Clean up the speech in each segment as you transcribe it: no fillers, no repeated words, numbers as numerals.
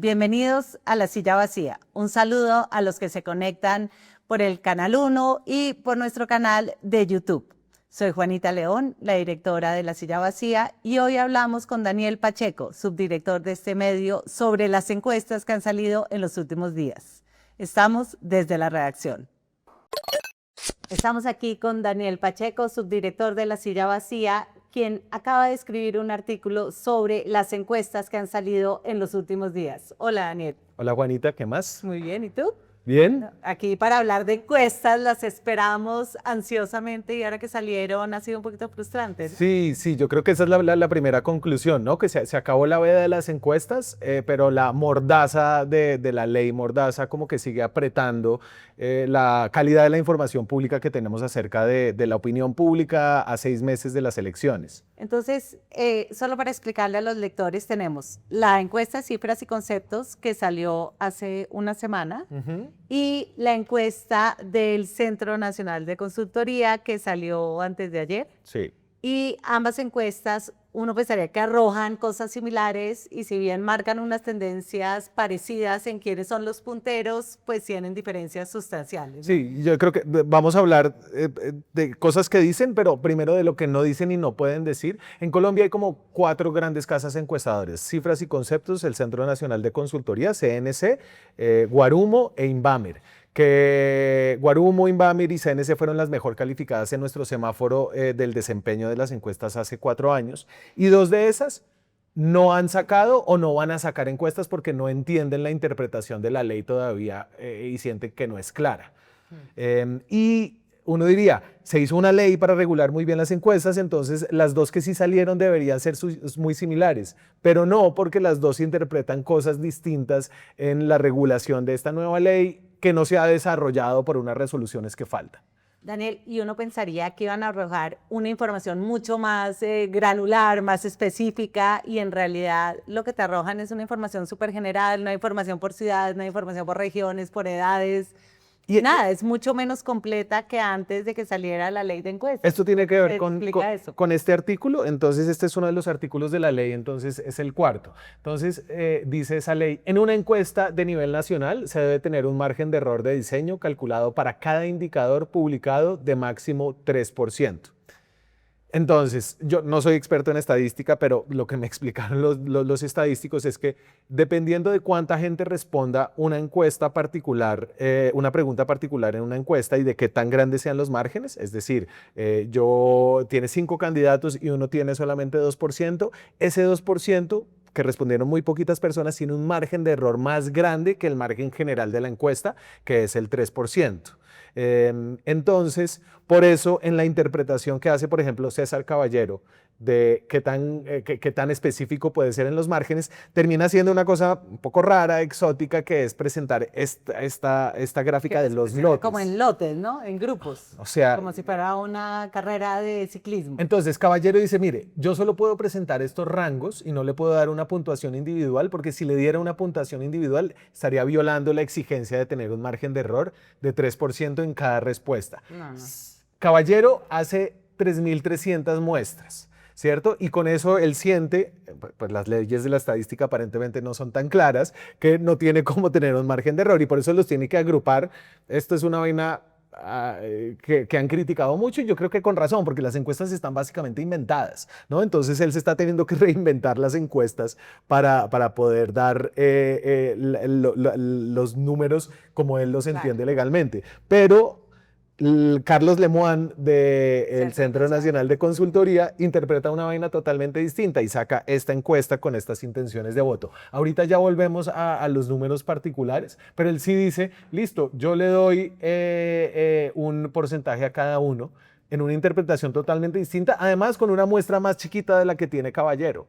bienvenidos a La Silla Vacía. Un saludo a los que se conectan por el Canal 1 y por nuestro canal de YouTube. Soy Juanita León, la directora de La Silla Vacía, y hoy hablamos con Daniel Pacheco, subdirector de este medio, sobre las encuestas que han salido en los últimos días. Estamos desde la redacción. Estamos aquí con Daniel Pacheco, subdirector de La Silla Vacía, quien acaba de escribir un artículo sobre las encuestas que han salido en los últimos días. Hola, Daniel. Hola, Juanita, ¿qué más? Muy bien, ¿y tú? Bien. Aquí para hablar de encuestas, las esperamos ansiosamente y ahora que salieron ha sido un poquito frustrante, ¿no? Sí, yo creo que esa es la primera conclusión, ¿no? Que se acabó la veda de las encuestas, pero la mordaza de la ley mordaza como que sigue apretando la calidad de la información pública que tenemos acerca de la opinión pública a 6 meses de las elecciones. Entonces, solo para explicarle a los lectores, tenemos la encuesta Cifras y Conceptos que salió hace una semana y la encuesta del Centro Nacional de Consultoría que salió antes de ayer. Sí. Y ambas encuestas, uno pensaría que arrojan cosas similares y si bien marcan unas tendencias parecidas en quiénes son los punteros, pues tienen diferencias sustanciales, ¿no? Sí, yo creo que vamos a hablar de cosas que dicen, pero primero de lo que no dicen y no pueden decir. En Colombia hay como 4 grandes casas encuestadoras: Cifras y Conceptos, el Centro Nacional de Consultoría, CNC, Guarumo e Invamer. Que Guarumo, Invamer y CNC fueron las mejor calificadas en nuestro semáforo del desempeño de las encuestas hace 4 años. Y 2 de esas no han sacado o no van a sacar encuestas porque no entienden la interpretación de la ley todavía y sienten que no es clara. Y uno diría, se hizo una ley para regular muy bien las encuestas, entonces las 2 que sí salieron deberían ser muy similares, pero no, porque las 2 interpretan cosas distintas en la regulación de esta nueva ley que no se ha desarrollado por unas resoluciones que faltan. Daniel, y uno pensaría que iban a arrojar una información mucho más granular, más específica, y en realidad lo que te arrojan es una información súper general, no hay información por ciudades, no hay información por regiones, por edades. Y nada, es mucho menos completa que antes de que saliera la ley de encuestas. Esto tiene que ver con este artículo. Entonces este es uno de los artículos de la ley, entonces es el cuarto. Entonces dice esa ley: en una encuesta de nivel nacional se debe tener un margen de error de diseño calculado para cada indicador publicado de máximo 3%. Entonces, yo no soy experto en estadística, pero lo que me explicaron los estadísticos es que dependiendo de cuánta gente responda una encuesta particular, una pregunta particular en una encuesta y de qué tan grandes sean los márgenes, es decir, tiene 5 candidatos y uno tiene solamente 2%, ese 2% que respondieron muy poquitas personas tiene un margen de error más grande que el margen general de la encuesta, que es el 3%. Entonces, por eso en la interpretación que hace, por ejemplo, César Caballero, de qué tan específico puede ser en los márgenes, termina siendo una cosa un poco rara, exótica, que es presentar esta gráfica de los lotes. Como en lotes, ¿no? En grupos. O sea, como si fuera una carrera de ciclismo. Entonces, Caballero dice, mire, yo solo puedo presentar estos rangos y no le puedo dar una puntuación individual, porque si le diera una puntuación individual, estaría violando la exigencia de tener un margen de error de 3% en cada respuesta. No. Caballero hace 3.300 muestras, ¿cierto? Y con eso él siente, pues las leyes de la estadística aparentemente no son tan claras, que no tiene cómo tener un margen de error y por eso los tiene que agrupar. Esto es una vaina que han criticado mucho y yo creo que con razón, porque las encuestas están básicamente inventadas, ¿no? Entonces él se está teniendo que reinventar las encuestas para poder dar los números como él los entiende legalmente. Pero Carlos Lemoine del Centro Nacional de Consultoría interpreta una vaina totalmente distinta y saca esta encuesta con estas intenciones de voto. Ahorita ya volvemos a los números particulares, pero él sí dice, listo, yo le doy un porcentaje a cada uno en una interpretación totalmente distinta, además con una muestra más chiquita de la que tiene Caballero.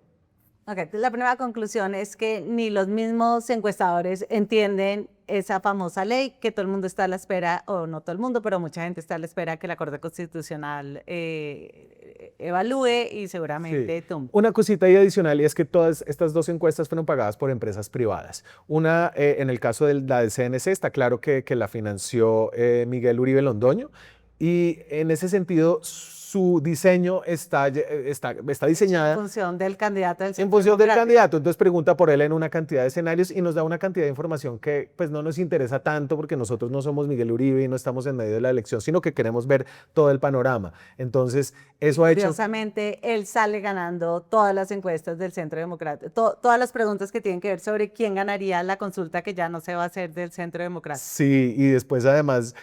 Ok, entonces la primera conclusión es que ni los mismos encuestadores entienden esa famosa ley, que todo el mundo está a la espera, o no todo el mundo, pero mucha gente está a la espera que la Corte Constitucional evalúe y seguramente tumbe. Una cosita ahí adicional, y es que todas estas 2 encuestas fueron pagadas por empresas privadas. Una, en el caso de la de CNC, está claro que la financió Miguel Uribe Londoño. Y en ese sentido, su diseño está diseñada En función del candidato del en Centro función del Democrático. candidato. Entonces pregunta por él en una cantidad de escenarios y nos da una cantidad de información que pues no nos interesa tanto porque nosotros no somos Miguel Uribe y no estamos en medio de la elección, sino que queremos ver todo el panorama. Entonces, eso ha hecho... Curiosamente, él sale ganando todas las encuestas del Centro Democrático, todas las preguntas que tienen que ver sobre quién ganaría la consulta que ya no se va a hacer del Centro Democrático. Sí, y después además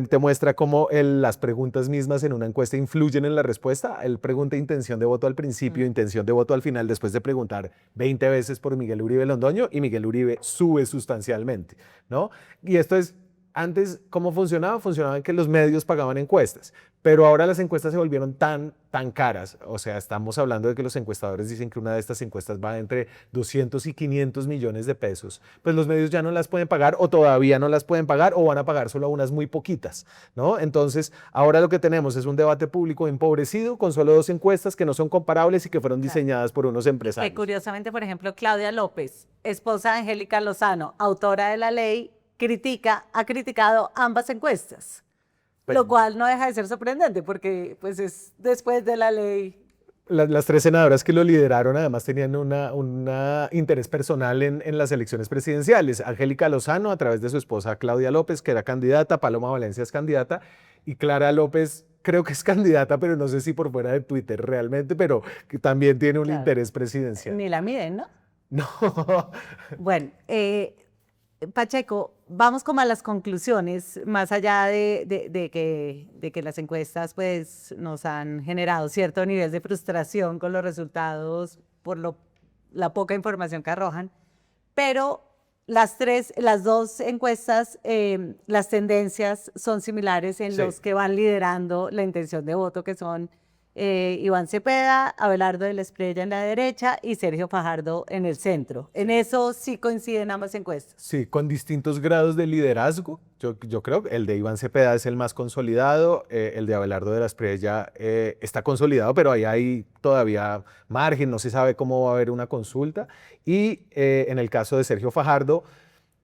te muestra cómo las preguntas mismas en una encuesta influyen en la respuesta. Él pregunta intención de voto al principio, intención de voto al final, después de preguntar 20 veces por Miguel Uribe Londoño, y Miguel Uribe sube sustancialmente, ¿no? Y esto es, antes, ¿cómo funcionaba? Funcionaba en que los medios pagaban encuestas, pero ahora las encuestas se volvieron tan caras. O sea, estamos hablando de que los encuestadores dicen que una de estas encuestas va entre 200 y 500 millones de pesos. Pues los medios ya no las pueden pagar o todavía no las pueden pagar o van a pagar solo unas muy poquitas, ¿no? Entonces, ahora lo que tenemos es un debate público empobrecido con solo 2 encuestas que no son comparables y que fueron diseñadas por unos empresarios. Curiosamente, por ejemplo, Claudia López, esposa de Angélica Lozano, autora de la ley, ha criticado ambas encuestas. Lo cual no deja de ser sorprendente porque pues es después de la ley. Las 3 senadoras que lo lideraron además tenían un interés personal en las elecciones presidenciales. Angélica Lozano a través de su esposa Claudia López, que era candidata, Paloma Valencia es candidata, y Clara López creo que es candidata, pero no sé si por fuera de Twitter realmente, pero que también tiene un interés presidencial. Ni la miden, ¿no? No. Bueno, Pacheco, vamos como a las conclusiones, más allá de que las encuestas pues, nos han generado cierto nivel de frustración con los resultados por la poca información que arrojan, pero las 2 encuestas, las tendencias son similares en los que van liderando la intención de voto, que son Iván Cepeda, Abelardo de la Espriella en la derecha y Sergio Fajardo en el centro. En eso sí coinciden ambas encuestas. Sí, con distintos grados de liderazgo. Yo creo que el de Iván Cepeda es el más consolidado, el de Abelardo de la Espriella está consolidado, pero ahí hay todavía margen, no se sabe cómo va a haber una consulta. Y en el caso de Sergio Fajardo,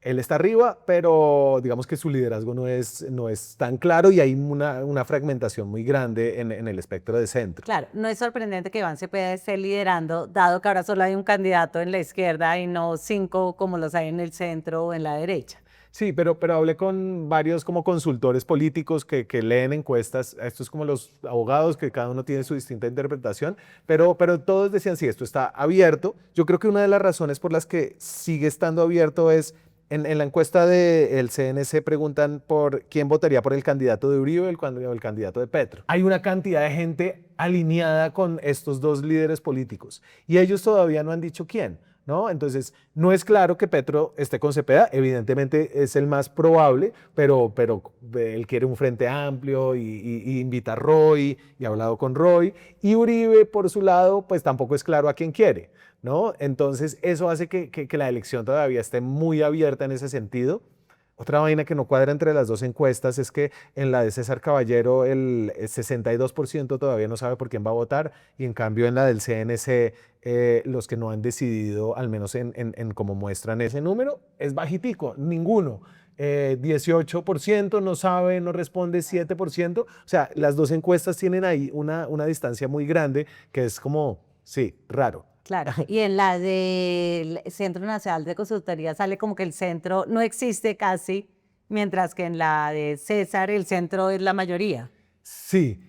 él está arriba, pero digamos que su liderazgo no es tan claro y hay una fragmentación muy grande en el espectro de centro. Claro, no es sorprendente que Iván Cepeda esté liderando, dado que ahora solo hay un candidato en la izquierda y no 5 como los hay en el centro o en la derecha. Sí, pero hablé con varios como consultores políticos que leen encuestas. Esto es como los abogados, que cada uno tiene su distinta interpretación, pero todos decían, sí, esto está abierto. Yo creo que una de las razones por las que sigue estando abierto es, en la encuesta del CNC preguntan por quién votaría por el candidato de Uribe o el candidato de Petro. Hay una cantidad de gente alineada con estos 2 líderes políticos y ellos todavía no han dicho quién, ¿no? Entonces, no es claro que Petro esté con Cepeda, evidentemente es el más probable, pero él quiere un frente amplio y invita a Roy y ha hablado con Roy, y Uribe, por su lado, pues tampoco es claro a quién quiere, ¿no? Entonces, eso hace que la elección todavía esté muy abierta en ese sentido. Otra vaina que no cuadra entre las 2 encuestas es que en la de César Caballero el 62% todavía no sabe por quién va a votar y en cambio en la del CNC los que no han decidido, al menos en cómo muestran ese número, es bajitico, ninguno. 18% no sabe, no responde 7%. O sea, las 2 encuestas tienen ahí una distancia muy grande que es como, sí, raro. Claro, y en la del Centro Nacional de Consultoría sale como que el centro no existe casi, mientras que en la de César el centro es la mayoría. Sí,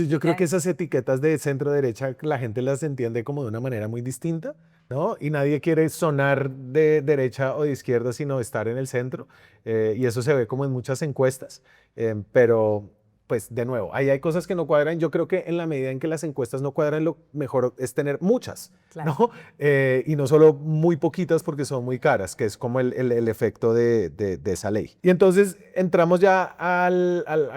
yo creo que esas etiquetas de centro derecha la gente las entiende como de una manera muy distinta, ¿no? Y nadie quiere sonar de derecha o de izquierda, sino estar en el centro. Y eso se ve como en muchas encuestas, pero pues de nuevo, ahí hay cosas que no cuadran. Yo creo que en la medida en que las encuestas no cuadran, lo mejor es tener muchas, Claro. ¿no? Y no solo muy poquitas porque son muy caras, que es como el efecto de esa ley. Y entonces entramos ya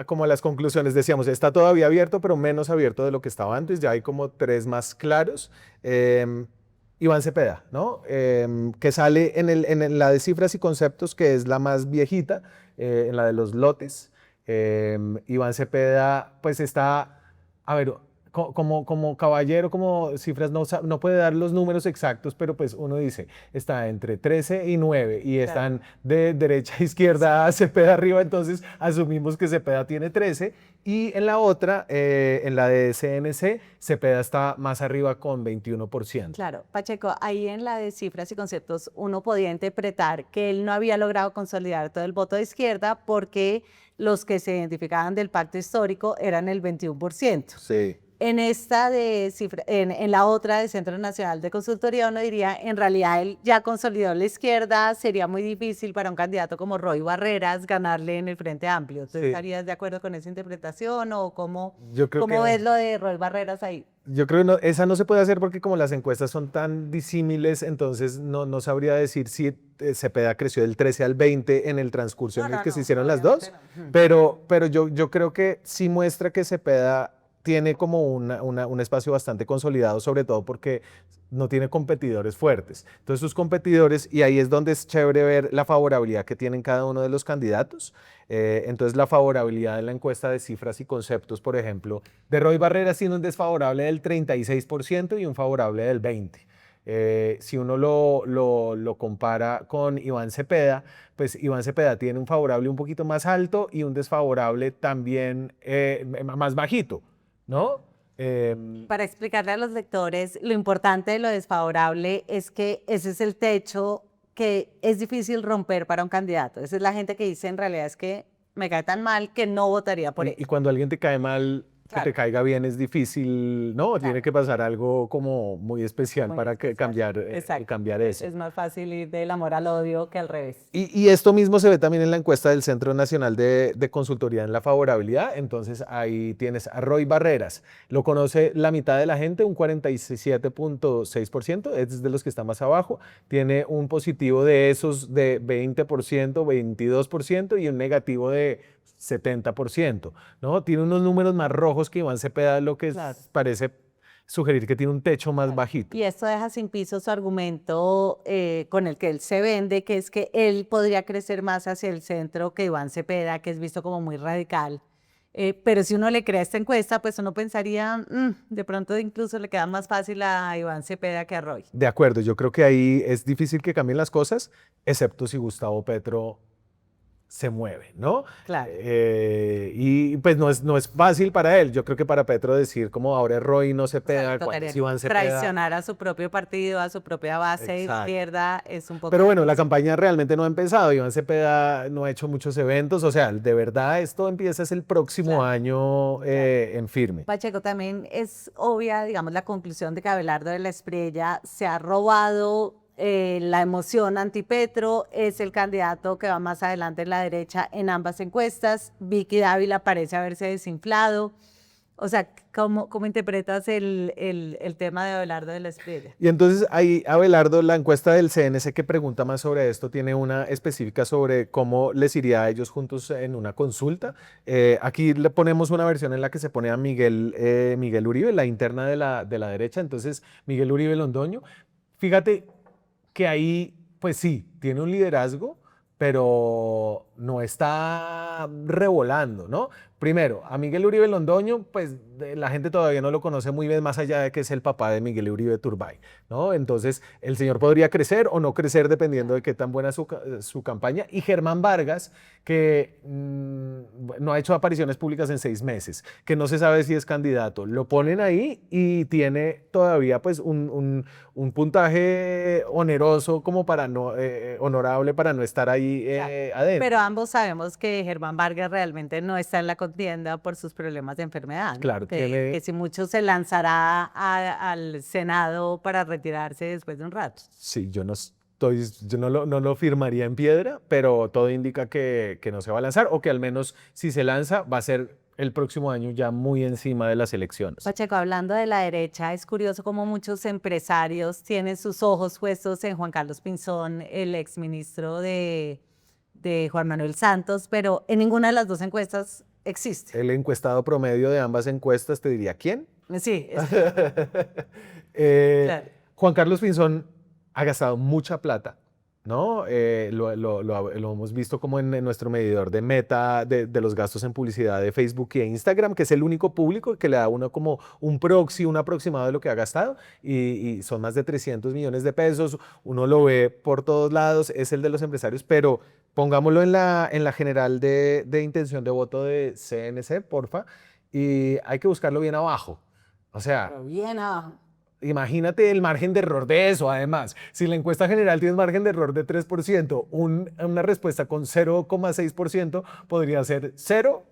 como a las conclusiones. Decíamos, está todavía abierto, pero menos abierto de lo que estaba antes. Ya hay como 3 más claros. Iván Cepeda, ¿no? Que sale en la de cifras y conceptos, que es la más viejita, en la de los lotes. Iván Cepeda, pues está, a ver, como caballero, como cifras, no puede dar los números exactos, pero pues uno dice, está entre 13 y 9 y están de derecha a izquierda, Cepeda arriba, entonces asumimos que Cepeda tiene 13 y en la otra, en la de CNC, Cepeda está más arriba con 21%. Claro, Pacheco, ahí en la de cifras y conceptos uno podía interpretar que él no había logrado consolidar todo el voto de izquierda porque los que se identificaban del pacto histórico eran el 21%. Sí. En esta de cifra, en la otra de Centro Nacional de Consultoría, uno diría, en realidad él ya consolidó la izquierda, sería muy difícil para un candidato como Roy Barreras ganarle en el Frente Amplio. ¿Tú estarías de acuerdo con esa interpretación o cómo ves lo de Roy Barreras ahí? Yo creo que esa no se puede hacer porque como las encuestas son tan disímiles, entonces no sabría decir si Cepeda creció del 13 al 20 en el transcurso en el que se hicieron las dos, pero yo creo que sí muestra que Cepeda tiene como un espacio bastante consolidado, sobre todo porque no tiene competidores fuertes. Entonces sus competidores, y ahí es donde es chévere ver la favorabilidad que tienen cada uno de los candidatos. Entonces la favorabilidad en la encuesta de cifras y conceptos, por ejemplo, de Roy Barreras tiene un desfavorable del 36% y un favorable del 20%. Si uno lo compara con Iván Cepeda, pues Iván Cepeda tiene un favorable un poquito más alto y un desfavorable también más bajito, ¿no? Para explicarle a los lectores, lo importante de lo desfavorable es que ese es el techo que es difícil romper para un candidato. Esa es la gente que dice, en realidad es que me cae tan mal que no votaría por él. Y cuando alguien te cae mal, que te caiga bien es difícil, ¿no? Tiene que pasar algo como muy especial para cambiar eso. Es más fácil ir del amor al odio que al revés. Y esto mismo se ve también en la encuesta del Centro Nacional de Consultoría en la favorabilidad. Entonces ahí tienes a Roy Barreras. Lo conoce la mitad de la gente, un 47.6%, es de los que está más abajo. Tiene un positivo de esos de 20%, 22% y un negativo de 70%, ¿no? Tiene unos números más rojos que Iván Cepeda, lo que parece sugerir que tiene un techo más bajito. Y esto deja sin piso su argumento con el que él se vende, que es que él podría crecer más hacia el centro que Iván Cepeda, que es visto como muy radical. Pero si uno le crea esta encuesta, pues uno pensaría, de pronto incluso le queda más fácil a Iván Cepeda que a Roy. De acuerdo, yo creo que ahí es difícil que cambien las cosas, excepto si Gustavo Petro se mueve, ¿no? Claro. Y pues no es fácil para él. Yo creo que para Petro decir como ahora es Roy no Cepeda, si Iván Cepeda traicionar a su propio partido, a su propia base izquierda es un poco... Pero bueno, la campaña realmente no ha empezado. Iván Cepeda no ha hecho muchos eventos. O sea, de verdad esto empieza es el próximo año en firme. Pacheco, también es obvia, digamos, la conclusión de que Abelardo de la Espriella se ha robado la emoción antipetro, es el candidato que va más adelante en la derecha en ambas encuestas. Vicky Dávila parece haberse desinflado. O sea, ¿cómo interpretas el tema de Abelardo de la Espriella? Y entonces ahí Abelardo, la encuesta del CNC que pregunta más sobre esto, tiene una específica sobre cómo les iría a ellos juntos en una consulta. Aquí le ponemos una versión en la que se pone a Miguel Uribe, la interna de la derecha. Entonces, Miguel Uribe Londoño, fíjate que ahí, pues sí, tiene un liderazgo, pero no está revolando, ¿no? Primero, a Miguel Uribe Londoño, pues la gente todavía no lo conoce muy bien, más allá de que es el papá de Miguel Uribe Turbay, ¿no? Entonces, el señor podría crecer o no crecer dependiendo de qué tan buena su campaña. Y Germán Vargas, que no ha hecho apariciones públicas en 6 meses, que no se sabe si es candidato. Lo ponen ahí y tiene todavía pues un puntaje oneroso como para no, honorable para no estar ahí adentro. Pero ambos sabemos que Germán Vargas realmente no está en la contienda por sus problemas de enfermedad. Claro, que si mucho se lanzará al Senado para retirarse después de un rato. Sí, yo no lo firmaría en piedra, pero todo indica que no se va a lanzar o que al menos si se lanza va a ser el próximo año ya muy encima de las elecciones. Pacheco, hablando de la derecha, es curioso cómo muchos empresarios tienen sus ojos puestos en Juan Carlos Pinzón, el exministro de Juan Manuel Santos, pero en ninguna de las dos encuestas existe. El encuestado promedio de ambas encuestas te diría ¿quién? Sí. Claro. Juan Carlos Pinzón ha gastado mucha plata ¿no? Lo hemos visto como en nuestro medidor de meta de los gastos en publicidad de Facebook y de Instagram, que es el único público que le da a uno como un proxy, un aproximado de lo que ha gastado, y son más de 300 millones de pesos, uno lo ve por todos lados, es el de los empresarios, pero pongámoslo en la general de intención de voto de CNC, porfa, y hay que buscarlo bien abajo. O sea, Pero bien abajo. imagínate el margen de error de eso, además. Si la encuesta general tiene un margen de error de 3%, una respuesta con 0,6% podría ser 0,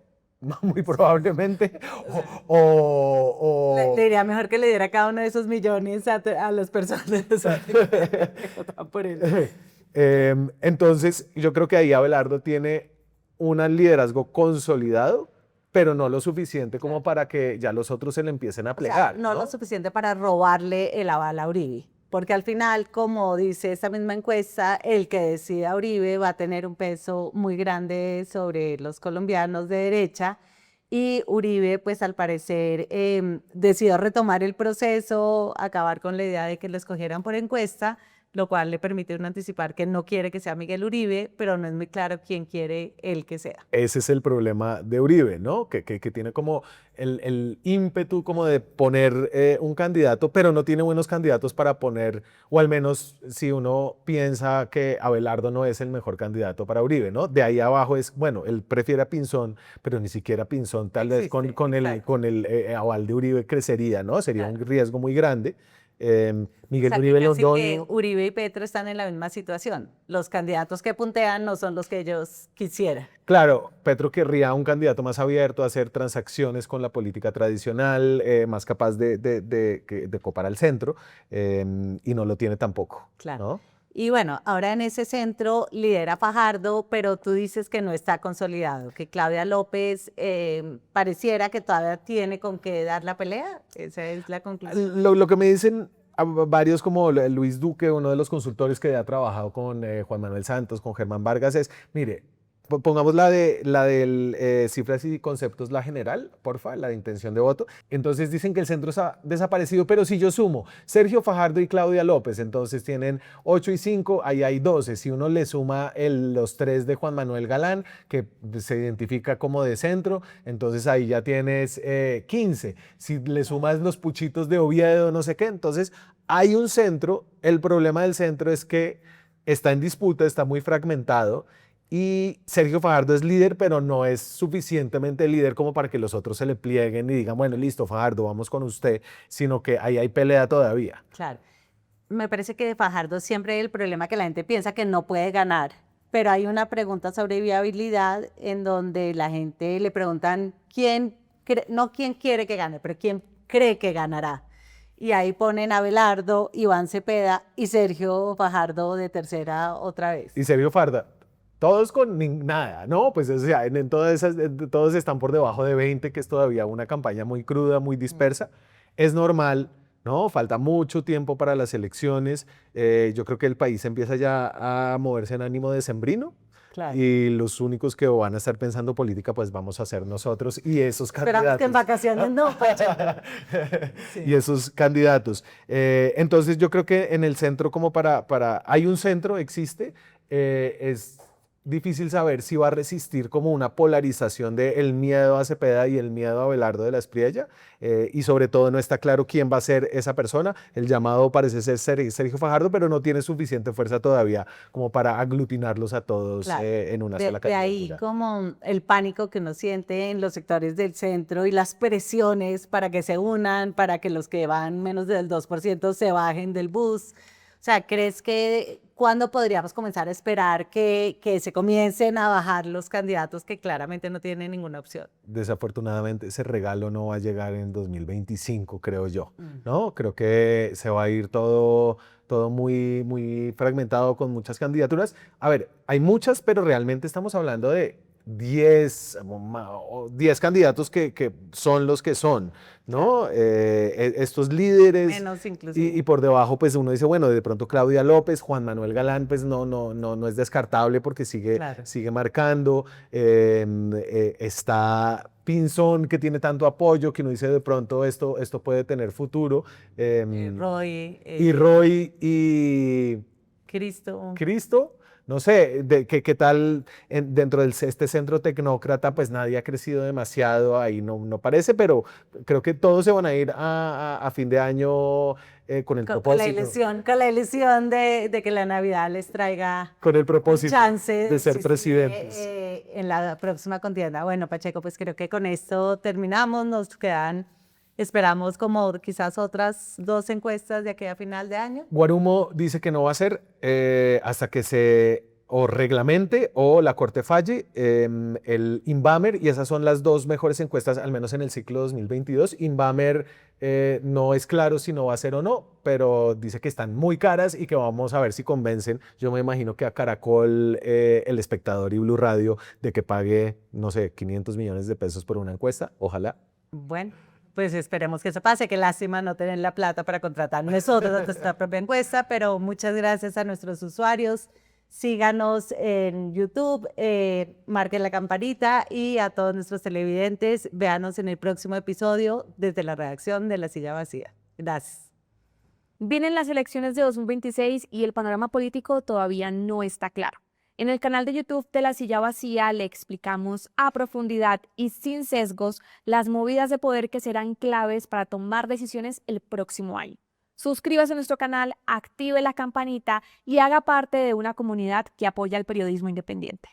muy probablemente, Le diría mejor que le diera cada uno de esos millones a las personas que votaban por él. Entonces, yo creo que ahí Abelardo tiene un liderazgo consolidado, pero no lo suficiente como para que ya los otros se le empiecen a O sea, plegar, no ¿no? lo suficiente para robarle el aval a Uribe, porque al final, como dice esta misma encuesta, el que decida a Uribe va a tener un peso muy grande sobre los colombianos de derecha, y Uribe, pues al parecer, decidió retomar el proceso, acabar con la idea de que lo escogieran por encuesta, lo cual le permite uno anticipar que no quiere que sea Miguel Uribe, pero no es muy claro quién quiere él que sea. Ese es el problema de Uribe, ¿no? Que tiene como el ímpetu como de poner un candidato, pero no tiene buenos candidatos para poner, o al menos si uno piensa que Abelardo no es el mejor candidato para Uribe, ¿no? De ahí abajo es, bueno, él prefiere a Pinzón, pero ni siquiera Pinzón tal vez Existe, con exacto. el aval de Uribe crecería, ¿no? Sería un Claro. riesgo muy grande. O Miguel sea, que Uribe casi que Londoño. Uribe y Petro están en la misma situación. Los candidatos que puntean no son los que ellos quisieran. Claro, Petro querría un candidato más abierto a hacer transacciones con la política tradicional, más capaz de copar al centro, y no lo tiene tampoco, Claro. ¿no? Y bueno, ahora en ese centro lidera Fajardo, pero tú dices que no está consolidado, que Claudia López pareciera que todavía tiene con qué dar la pelea. Esa es la conclusión. Lo que me dicen varios como Luis Duque, uno de los consultores que ha trabajado con Juan Manuel Santos, con Germán Vargas, es, mire, pongamos la del cifras y conceptos, la general, porfa, la de intención de voto. Entonces dicen que el centro ha desaparecido, pero si yo sumo Sergio Fajardo y Claudia López, entonces tienen 8 y 5, ahí hay 12. Si uno le suma los 3 de Juan Manuel Galán, que se identifica como de centro, entonces ahí ya tienes 15. Si le sumas los puchitos de Oviedo, no sé qué, entonces hay un centro. El problema del centro es que está en disputa, está muy fragmentado. Y Sergio Fajardo es líder, pero no es suficientemente líder como para que los otros se le plieguen y digan, bueno, listo, Fajardo, vamos con usted, sino que ahí hay pelea todavía. Claro. Me parece que de Fajardo siempre hay el problema que la gente piensa que no puede ganar, pero hay una pregunta sobre viabilidad en donde la gente le preguntan no quién quiere que gane, pero quién cree que ganará. Y ahí ponen a Abelardo, Iván Cepeda y Sergio Fajardo de tercera otra vez. Y Sergio Farda, todos con nada, ¿no? Pues o sea, en todas esas, todos están por debajo de 20, que es todavía una campaña muy cruda, muy dispersa. Es normal, ¿no? Falta mucho tiempo para las elecciones. Yo creo que el país empieza ya a moverse en ánimo decembrino. Claro. Y los únicos que van a estar pensando política, pues vamos a ser nosotros y esos Esperamos que en candidatos. vacaciones no, sí. Y esos candidatos. Entonces yo creo que en el centro como hay un centro, existe, es difícil saber si va a resistir como una polarización del miedo a Cepeda y el miedo a Abelardo de la Espriella, y sobre todo no está claro quién va a ser esa persona. El llamado parece ser Sergio Fajardo, pero no tiene suficiente fuerza todavía como para aglutinarlos a todos Claro. en una sola De ahí candidatura. como el pánico que uno siente en los sectores del centro y las presiones para que se unan, para que los que van menos del 2% se bajen del bus. O sea, ¿crees que cuándo podríamos comenzar a esperar que se comiencen a bajar los candidatos que claramente no tienen ninguna opción? Desafortunadamente ese regalo no va a llegar en 2025, creo yo, ¿no? Creo que se va a ir todo muy, muy fragmentado con muchas candidaturas. A ver, hay muchas, pero realmente estamos hablando de 10 candidatos que son los que son, ¿no? Claro. Estos líderes. Menos inclusive. Y por debajo, pues uno dice, bueno, de pronto Claudia López, Juan Manuel Galán, pues no es descartable porque Claro. sigue marcando. Está Pinzón, que tiene tanto apoyo, que uno dice, de pronto esto puede tener futuro. Roy, Y Roy y Cristo, no sé, ¿qué tal dentro de este centro tecnócrata? Pues nadie ha crecido demasiado, ahí no parece, pero creo que todos se van a ir a fin de año con el propósito. Con la ilusión de que la Navidad les traiga con el propósito chance de ser presidentes. en la próxima contienda. Bueno, Pacheco, pues creo que con esto terminamos, nos quedan... Esperamos como quizás otras 2 encuestas de aquí a final de año. Guarumo dice que no va a ser hasta que se o reglamente o la Corte falle el Invamer, y esas son las 2 mejores encuestas, al menos en el ciclo 2022. Invamer no es claro si no va a ser o no, pero dice que están muy caras y que vamos a ver si convencen. Yo me imagino que a Caracol, El Espectador y Blue Radio de que pague, no sé, 500 millones de pesos por una encuesta. Ojalá. Bueno, pues esperemos que eso pase. Qué lástima no tener la plata para contratar nosotros nuestra propia encuesta, pero muchas gracias a nuestros usuarios. Síganos en YouTube, marquen la campanita, y a todos nuestros televidentes, véanos en el próximo episodio desde la redacción de La Silla Vacía. Gracias. Vienen las elecciones de 2026 y el panorama político todavía no está claro. En el canal de YouTube de La Silla Vacía le explicamos a profundidad y sin sesgos las movidas de poder que serán claves para tomar decisiones el próximo año. Suscríbase a nuestro canal, active la campanita y haga parte de una comunidad que apoya el periodismo independiente.